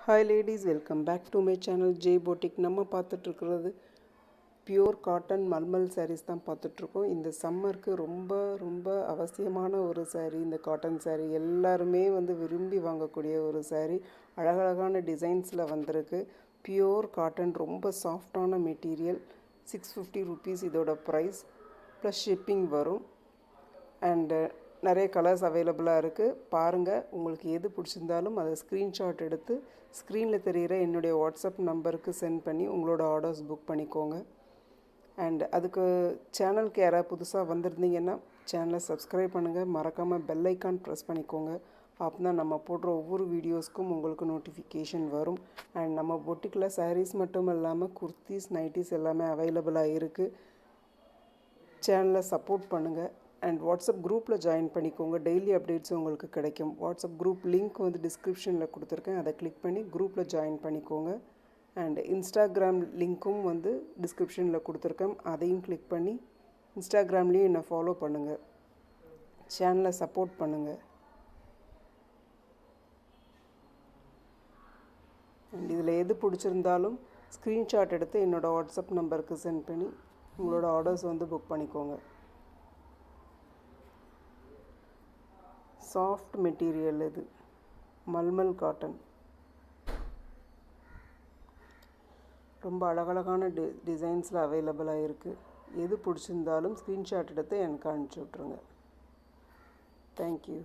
Hi ladies, welcome back to my channel J boutique. நம்ம பார்த்துட்ருக்கிறது pure cotton mulmul sarees தான் பார்த்துட்ருக்கோம். இந்த சம்மருக்கு ரொம்ப ரொம்ப அவசியமான ஒரு சாரீ இந்த காட்டன் சாரீ. எல்லாருமே விரும்பி வாங்கக்கூடிய ஒரு சாரீ. அழகழகான டிசைன்ஸில் வந்திருக்கு. பியூர் காட்டன், ரொம்ப சாஃப்டான மெட்டீரியல். 650 ருபீஸ் இதோட ப்ரைஸ், ப்ளஸ் ஷிப்பிங் வரும். அண்டு நிறைய கலர்ஸ் அவைலபிளாக இருக்குது. பாருங்கள், உங்களுக்கு எது பிடிச்சிருந்தாலும் அதை ஸ்க்ரீன்ஷாட் எடுத்து ஸ்க்ரீனில் தெரிகிற என்னுடைய வாட்ஸ்அப் நம்பருக்கு சென்ட் பண்ணி உங்களோட ஆர்டர்ஸ் புக் பண்ணிக்கோங்க. அண்ட் அதுக்கு சேனலுக்கு யாராவது புதுசாக வந்திருந்தீங்கன்னா சேனலை சப்ஸ்கிரைப் பண்ணுங்கள். மறக்காமல் பெல் ஐக்கான் ப்ரெஸ் பண்ணிக்கோங்க. அப்போ தான் நம்ம போடுற ஒவ்வொரு வீடியோஸ்க்கும் உங்களுக்கு நோட்டிஃபிகேஷன் வரும். அண்ட் நம்ம பொட்டிக்கில் சாரீஸ் மட்டும் இல்லாமல் குர்த்திஸ், நைட்டிஸ் எல்லாமே அவைலபிளாக இருக்குது. சேனலை சப்போர்ட் பண்ணுங்கள். அண்ட் வாட்ஸ்அப் குரூப்பில் ஜாயின் பண்ணிக்கோங்க. டெய்லி அப்டேட்ஸ் உங்களுக்கு கிடைக்கும். வாட்ஸ்அப் குரூப் லிங்க் டிஸ்கிரிப்ஷனில் கொடுத்துருக்கேன். அதை கிளிக் பண்ணி குரூப்பில் ஜாயின் பண்ணிக்கோங்க. அண்ட் இன்ஸ்டாகிராம் லிங்க்கும் டிஸ்கிரிப்ஷனில் கொடுத்துருக்கேன். அதையும் கிளிக் பண்ணி இன்ஸ்டாகிராம்லேயும் என்னை ஃபாலோ பண்ணுங்கள். சேனலை சப்போர்ட் பண்ணுங்கள். அண்ட் இதில் எது பிடிச்சிருந்தாலும் ஸ்க்ரீன்ஷாட் எடுத்து என்னோடய வாட்ஸ்அப் நம்பருக்கு சென்ட் பண்ணி உங்களோட ஆர்டர்ஸ் புக் பண்ணிக்கோங்க. சாஃப்ட் மெட்டீரியல் இது, மல்மல் காட்டன். ரொம்ப அழகழகான டிசைன்ஸில் அவைலபிளாக இருக்குது. எது பிடிச்சிருந்தாலும் ஸ்க்ரீன்ஷாட் எடுத்து எனக்கு அனுப்பிச்சி விட்ருங்க. தேங்க்யூ.